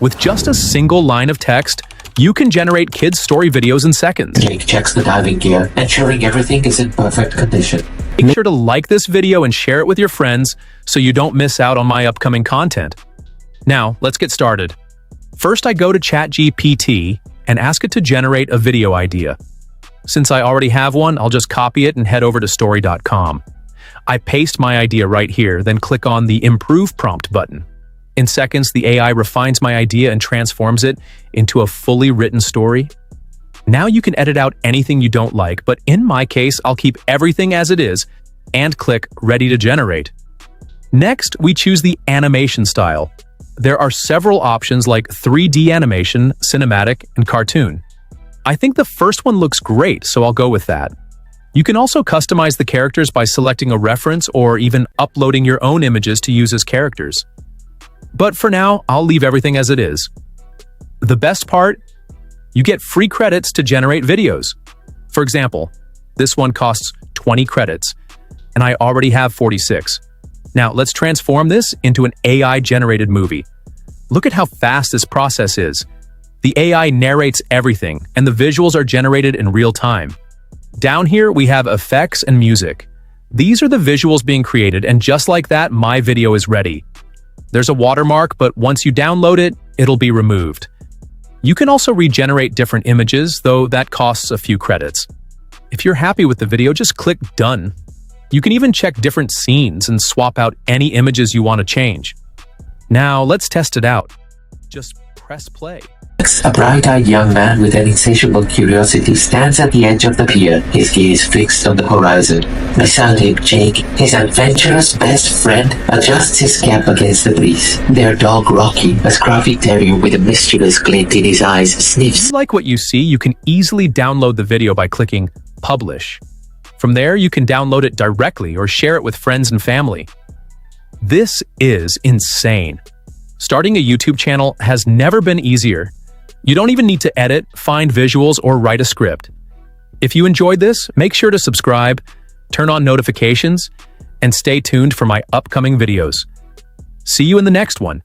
With just a single line of text, you can generate kids' story videos in seconds. Jake checks the diving gear, ensuring everything is in perfect condition. Make sure to like this video and share it with your friends so you don't miss out on my upcoming content. Now, let's get started. First, I go to ChatGPT and ask it to generate a video idea. Since I already have one, I'll just copy it and head over to story.com. I paste my idea right here, then click on the Improve Prompt button. In seconds, the AI refines my idea and transforms it into a fully written story. Now you can edit out anything you don't like, but in my case, I'll keep everything as it is and click Ready to Generate. Next, we choose the animation style. There are several options like 3D animation, cinematic, and cartoon. I think the first one looks great, so I'll go with that. You can also customize the characters by selecting a reference or even uploading your own images to use as characters. But for now, I'll leave everything as it is. The best part? You get free credits to generate videos. For example, this one costs 20 credits, and I already have 46. Now, let's transform this into an AI-generated movie. Look at how fast this process is. The AI narrates everything, and the visuals are generated in real time. Down here, we have effects and music. These are the visuals being created, and just like that, my video is ready. There's a watermark, but once you download it, it'll be removed. You can also regenerate different images, though that costs a few credits. If you're happy with the video, just click Done. You can even check different scenes and swap out any images you want to change. Now, let's test it out. Just press play. A bright-eyed young man with an insatiable curiosity stands at the edge of the pier, his gaze fixed on the horizon. Beside him, Jake, his adventurous best friend, adjusts his cap against the breeze. Their dog, Rocky, a scruffy terrier with a mischievous glint in his eyes, sniffs. If you like what you see, you can easily download the video by clicking Publish. From there, you can download it directly or share it with friends and family. This is insane. Starting a YouTube channel has never been easier. You don't even need to edit, find visuals, or write a script. If you enjoyed this, make sure to subscribe, turn on notifications, and stay tuned for my upcoming videos. See you in the next one.